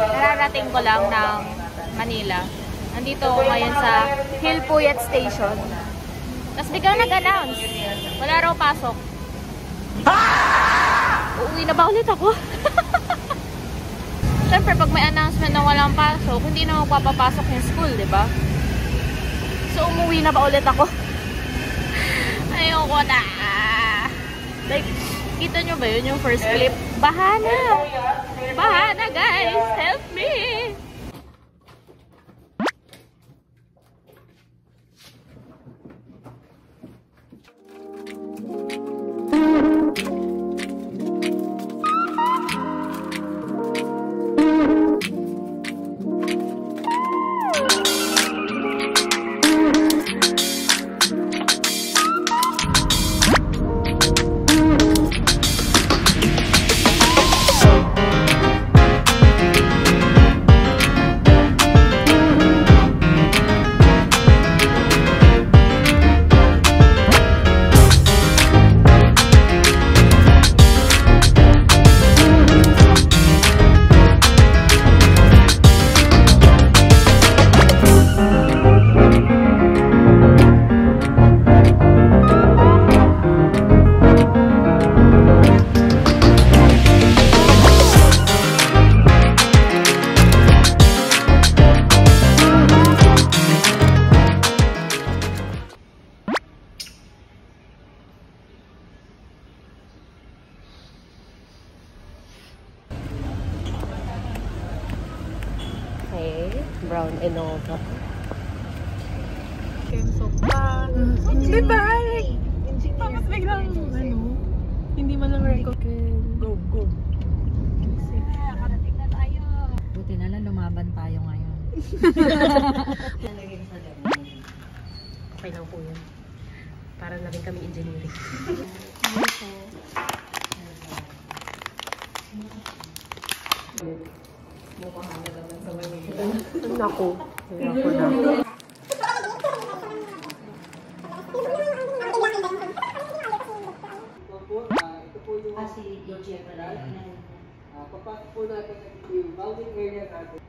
Nararating ko lang ng Manila. Nandito ako ngayon sa Hilpuyat Station. Tapos biglang nag-announce. Wala raw pasok. Uuwi na ba ulit ako? Siyempre, pag may announcement na walang pasok, hindi na magpapapasok yung school, di ba? So, umuwi na ba ulit ako? Ayoko na. Like, kita nyo ba yun yung first clip? Bahana! Bahana, guys! Help me! Brown Enova. Kemso pa. Diba? Tapos biglang, hindi man lang record. Go, go. Nakarating na tayo. Buti na lang lumaban tayo ngayon. Okay lang po yun. Para na rin kami engineering. Naku. Naku na. Kasi yung general. Papasok po natin yung bounding area natin.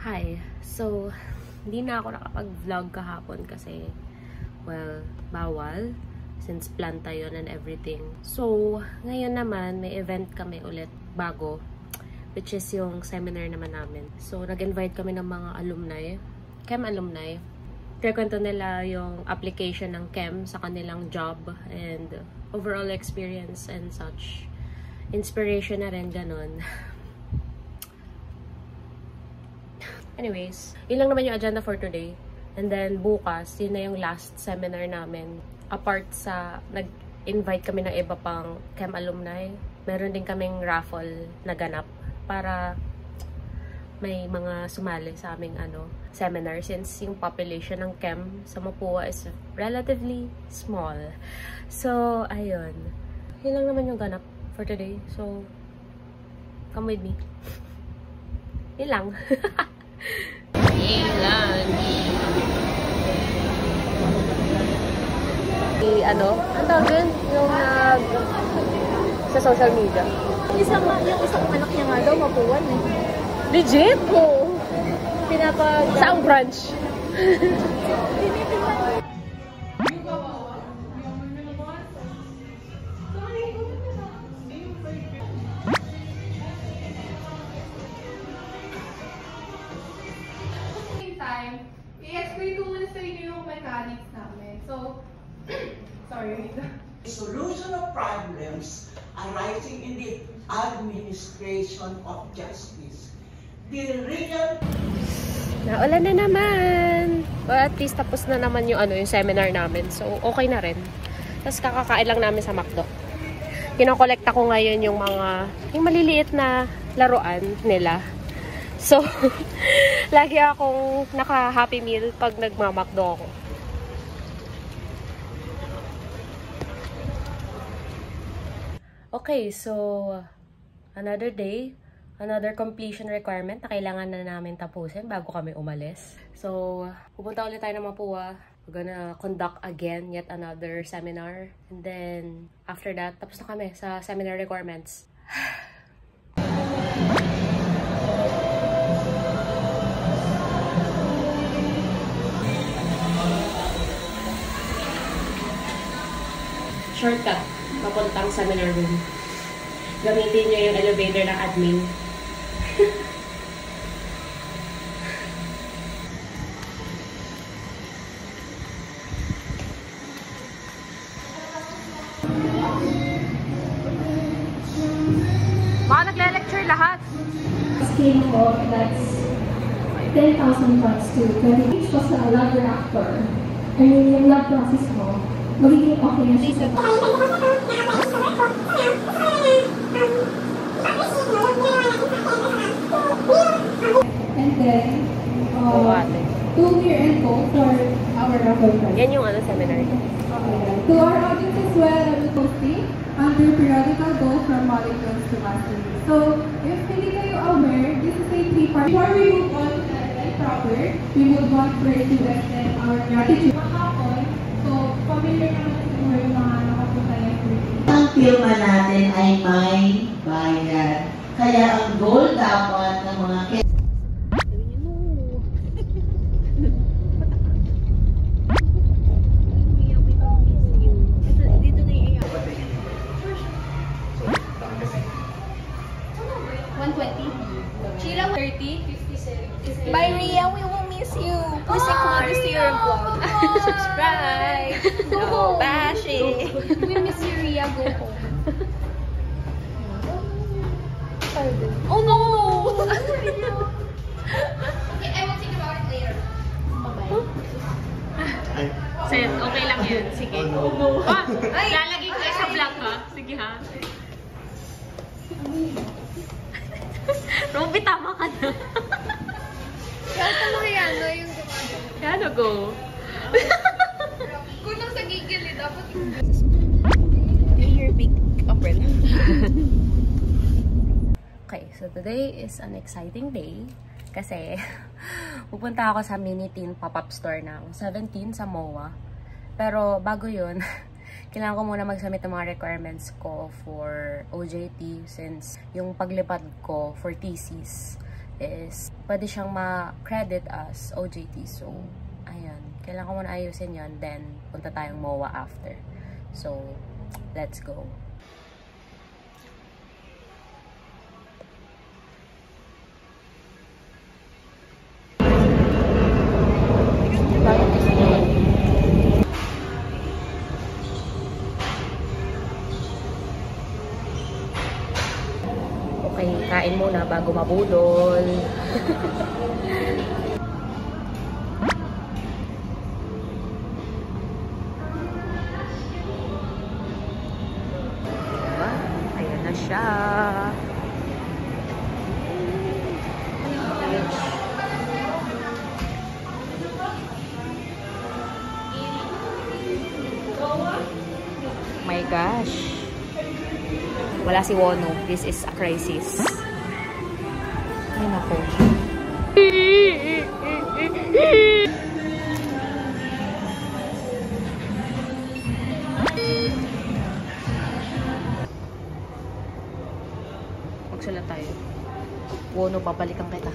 Hi. So, hindi na ako nakapag-vlog kahapon kasi, well, bawal. Since planta yun and everything. So, ngayon naman, may event kami ulit bago. Which is yung seminar naman namin. So, nag-invite kami ng mga alumni. Chem alumni. Kikwento nila yung application ng Chem sa kanilang job and overall experience and such. Inspiration na rin, ganun. Anyways, yun lang naman yung agenda for today. And then, bukas, yun na yung last seminar namin. Apart sa, nag-invite kami ng iba pang Chem alumni, meron din kaming raffle na ganap para may mga sumali sa aming seminar since yung population ng Chem sa Mapua is relatively small. So, ayun. Yun lang naman yung ganap for today. So, come with me. Yun lang. Ilan. Ang tawag yun? Yung sa social media. Yung isang anak niya nga daw, mapuwan eh. Legit? Oo. Saang branch? Time, i-explain ko muna sa inyo yung mechanics namin. So, sorry. Solution of problems arising in the administration of justice. The real... Naulan na naman! Well, at least tapos na naman yung, yung seminar namin. So, okay na rin. Tapos kakakain lang namin sa McDo. Kinokolekta ko ngayon yung yung maliliit na laruan nila. So, lagi akong naka-Happy Meal pag nagmamakdo ako. Okay, so another day, another completion requirement na kailangan na namin tapusin bago kami umalis. So, pupunta ulit tayo ng Mapua. We're gonna conduct again yet another seminar. And then, after that, tapos na kami sa seminar requirements. Shortcut, papuntang seminar room. Gamitin nyo yung elevator ng admin. Baka nagle-lecture lahat. Scale ko, that's 10,000 bucks to 20. Which was a lab reactor. I mean, yung lab process mo, magiging okay na siya. And then, 2-year and go for our raffle prize. Yan yung seminar. To our audience as well, I will posting under periodical goal from molecules to mastery. So, if hindi kayo aware, this is a 3-part. Before we move on to the proper, we would want first to extend our gratitude. So, familiar naman siguro yung mga nakapunta yung Ang firma natin ay may bayad. Kaya ang goal dapat ng mga Bye, Rhea. We will miss you. Please include us to your vlog. Subscribe. No bashing. We miss you, Rhea. Go home. Oh no! Okay, I will think about it later. Bye-bye. Sen, okay lang yan. Sige. Lalagay ko sa vlog ha. Sige ha. Robby, tama ka na. Kaya mo yan, no? Yung gumagano. Kano go? Kung nang sa gigil, dapat Your big umbrella. Okay, so today is an exciting day kasi pupunta ako sa mini teen pop-up store ng 17 sa MOA. Pero bago yun, kailangan ko muna mag-submit ng mga requirements ko for OJT since yung paglipad ko for thesis is pwede siyang ma-credit as OJT. So, ayan. Kailangan ko muna ayusin yun. Then, punta tayong MOA after. So, let's go. Okay, kain muna bago mabudol. Diba? Ayan na siya. My gosh. Wala si Wono. This is a crisis. Ay, nako. Magsulat tayo. Wono, babalikan kita.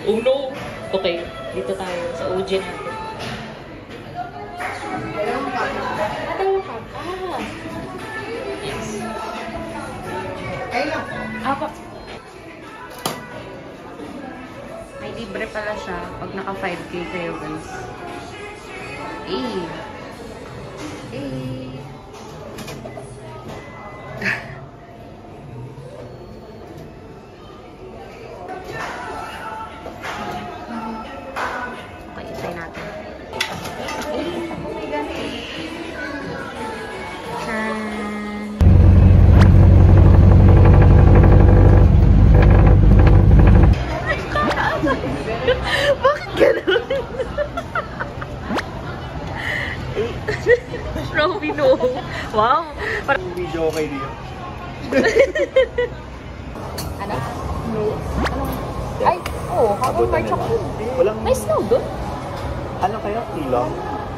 Oh no! Okay, dito tayo sa OG natin. Yes. Apa. May libre pala siya pag naka 5K kayo, guys. Okay, try natin. Oh my God. Bakit gano'n? Robby, no. Wow. Video okay dito. Ano? No. Ay, oh, habang March ako. May snow doon? Ano kayo? Ilong?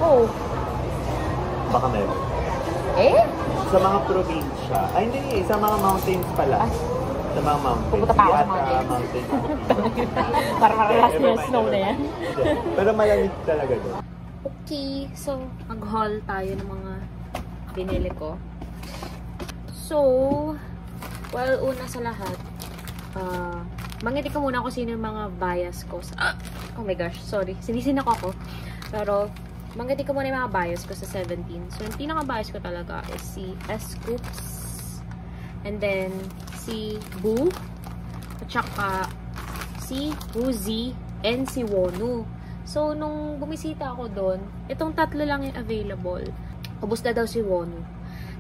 Oo. Baka meron. Eh? Sa mga probinsya. Ay, hindi. Sa mga mountains pala. Sa mga mountains. Pupunta pa ako sa mountains. Para maralas na yung snow na yan. Pero malamig talaga doon. Okay, so mag-haul tayo ng mga binili ko. So, well, una sa lahat, mangiti ko muna kung sino yung mga bias ko. Oh my gosh, sorry. Sinisin ako. Pero, mangiti ko muna yung mga bias ko sa 17. So, yung pinaka-bias ko talaga is si S-Scoops. And then, si Boo. At saka, si Woozy. And si Wonu. So, nung bumisita ako doon, itong tatlo lang yung available. Ubus na daw si Wonu.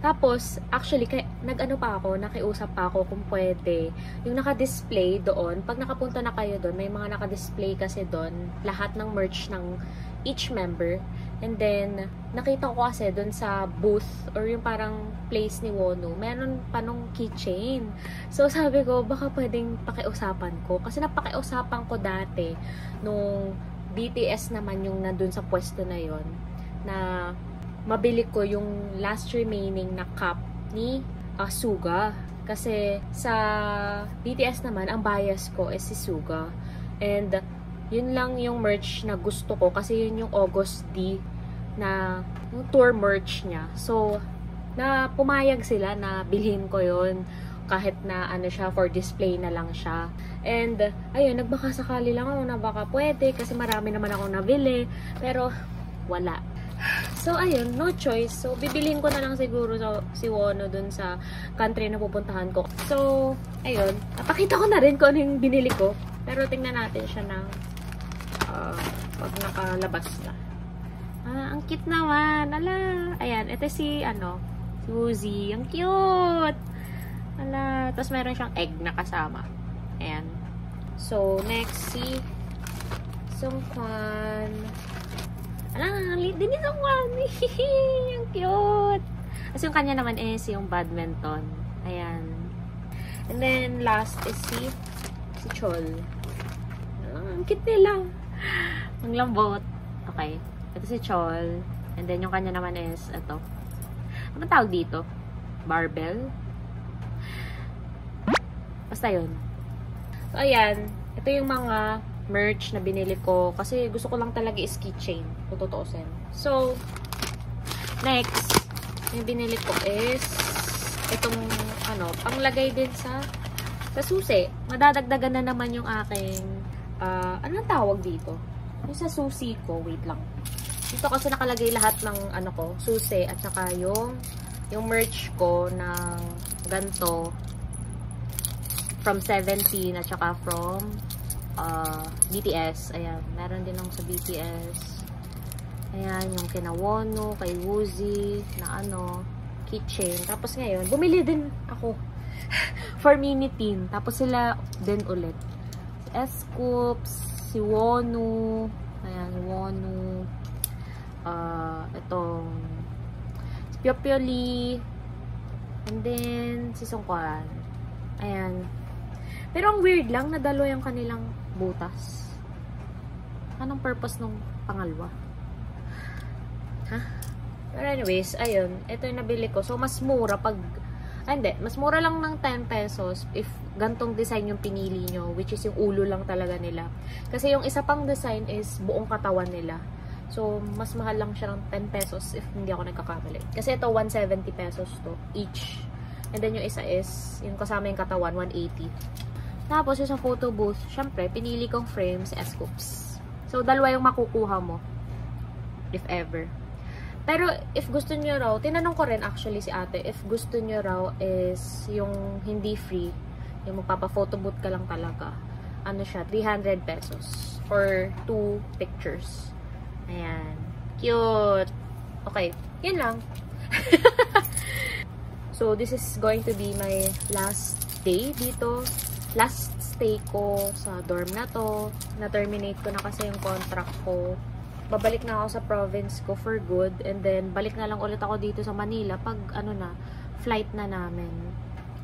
Tapos, actually, nag-ano pa ako, nakiusap pa ako kung pwede. Yung naka-display doon, pag nakapunta na kayo doon, may mga naka-display kasi doon, lahat ng merch ng each member. And then, nakita ko kasi doon sa booth, or yung parang place ni Wonu, meron pa nung keychain. So, sabi ko, baka pwedeng pakiusapan ko. Kasi napakiusapan ko dati, nung BTS naman yung nandun sa pwesto na yon, na mabili ko yung last remaining na cup ni Suga. Kasi sa BTS naman, ang bias ko is si Suga. And yun lang yung merch na gusto ko kasi yun yung August D na yung tour merch niya. So, na pumayag sila na bilhin ko yun kahit na ano siya, for display na lang siya. And, ayun, nagbakasakali lang ako na baka pwede kasi marami naman akong nabili. Pero, wala. So, ayun, no choice. So, bibilhin ko na lang siguro si Wonu dun sa country na pupuntahan ko. So, ayun, napakita ko na rin kung ano yung binili ko. Pero, tingnan natin siya ng pag nakalabas na. Ang cute naman. Ala, ayan, ito si, si Woozy. Ang cute! Ala, tapos meron siyang egg na kasama. Ayan. So, next, si Sungkwan. Ala, ang liit din ni Sungkwan. Ang cute! Kasi yung kanya naman is yung badminton. Ayan. And then, last is si Chol. Ang cute nila. Ang lambot. Okay. Ito si Chol. And then, yung kanya naman is, ito. Ano tawag dito? Barbell? Basta yun. So, ayan. Ito yung mga merch na binili ko. Kasi gusto ko lang talaga is keychain. Tututusin. So, next, yung binili ko is itong, panglagay din sa susi. Madadagdagan na naman yung aking, anong tawag dito? Yung sa susi ko. Wait lang. Dito kasi nakalagay lahat ng, susi. At saka yung merch ko ng ganito. From 17 at saka from BTS. Ayan. Meron din ako sa BTS. Ayan. Yung kina Wonu, kay Woozy, na keychain. Tapos ngayon, bumili din ako for mini tin. Tapos sila din ulit. Si S-Scoops, si Wonu. Ayan, Wonu. Itong si Pyopyoli. And then, si Sungkwan. Ayan. Pero ang weird lang, nadalo yung kanilang butas. Anong purpose nung pangalawa? Ha? Pero anyways, ayun. Ito yung nabili ko. So, mas mura pag Hindi, mas mura lang ng 10 pesos if gantong design yung pinili nyo, which is yung ulo lang talaga nila. Kasi yung isa pang design is buong katawan nila. So, mas mahal lang siya ng 10 pesos if hindi ako nagkakamali. Kasi ito, 170 pesos to each. And then yung isa is, yung kasama yung katawan, 180. Tapos yung sa photo booth, syempre, pinili kong frame si S-Scoops. So, dalawa yung makukuha mo. If ever. Pero, if gusto nyo raw, tinanong ko rin actually si ate, if gusto nyo raw is yung hindi free, yung magpapa-photo booth ka lang talaga, ano siya, 300 pesos for 2 pictures. Ayan. Cute! Okay, yun lang. So, this is going to be my last day dito. Last stay ko sa dorm na to. Na-terminate ko na kasi yung contract ko. Babalik na ako sa province ko for good. And then, balik na lang ulit ako dito sa Manila pag, ano na, flight na namin.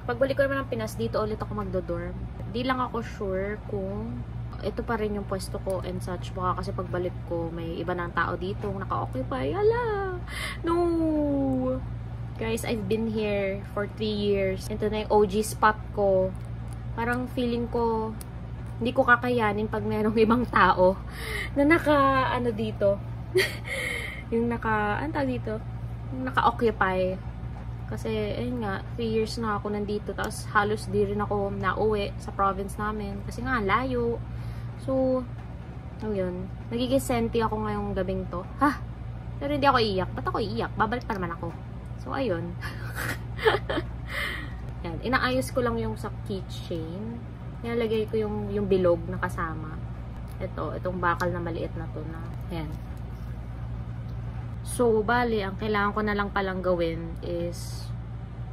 Pagbalik ko naman ng Pinas, dito ulit ako magdo-dorm. Di lang ako sure kung ito pa rin yung pwesto ko and such. Baka kasi pagbalik ko, may iba ng tao dito naka-occupy. Hala! No! Guys, I've been here for 3 years. Ito na yung OG spot ko. Parang feeling ko, hindi ko kakayanin pag merong ibang tao na ano dito. Yung ano tawag dito? Yung naka-occupy. Kasi, ayun nga, 3 years na ako nandito. Tapos, halos di rin ako nauwi sa province namin. Kasi nga, layo. So, yun. Nagiging senti ako ngayong gabing to. Ha? Pero hindi ako iiyak. Ba't ako iiyak? Babalik pa naman ako. So, ayun. Yan. Inaayos ko lang yung sa keychain. Nilalagay ko yung bilog na kasama. Itong bakal na maliit na to na. Ayan. So, bali, ang kailangan ko na lang palang gawin is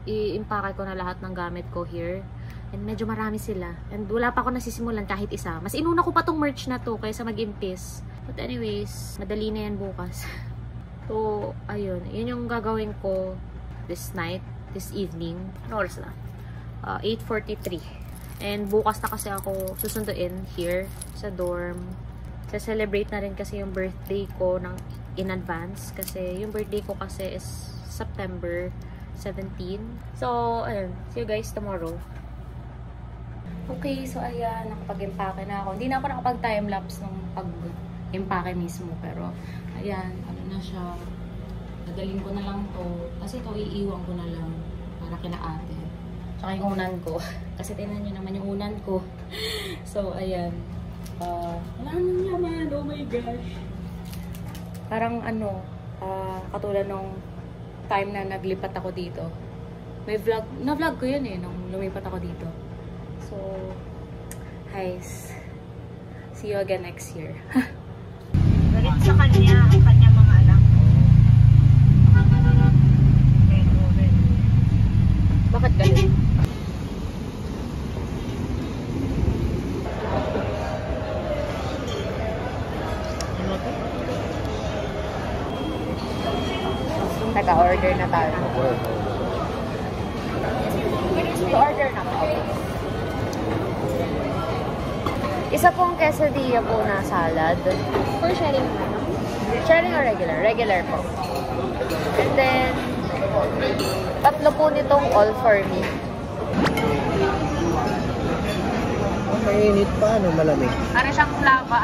i-impake ko na lahat ng gamit ko here. And medyo marami sila. And wala pa ako nasisimulan kahit isa. Mas inuna ko pa tong merch na to kaysa mag-impis. But anyways, madali na yan bukas. So, ayun. Yun yung gagawin ko this night, this evening. Ano oras na? 8:43. And bukas na kasi ako susunduin here sa dorm. Sa-celebrate na rin kasi yung birthday ko in advance. Kasi yung birthday ko kasi is September 17. So, ayun. See you guys tomorrow. Okay, so ayan. Nakapag-impake na ako. Hindi na ako nakapag-timelapse nung pag-impake mismo. Pero, ayan. Ano na siya. Nadaling ko na lang to. Kasi ito, iiwan ko na lang para kina ate. Tsaka yung unan ko. Kasi tinan nyo naman yung unan ko. So, ayan. Wala nang laman. Oh my gosh. Parang katulad nung time na naglipat ako dito. May vlog. Na-vlog ko yun nung lumipat ako dito. So, guys. See you again next year. Galit sa kanya, ang kanya mga anak. Bakit galit? Naka-order na tayo. Order na po. Isa pong quesadilla po na salad. For sharing po. Sharing or regular? Regular po. And then, 3 po nitong all for me. Mainit pa, malamig. Para siyang flava,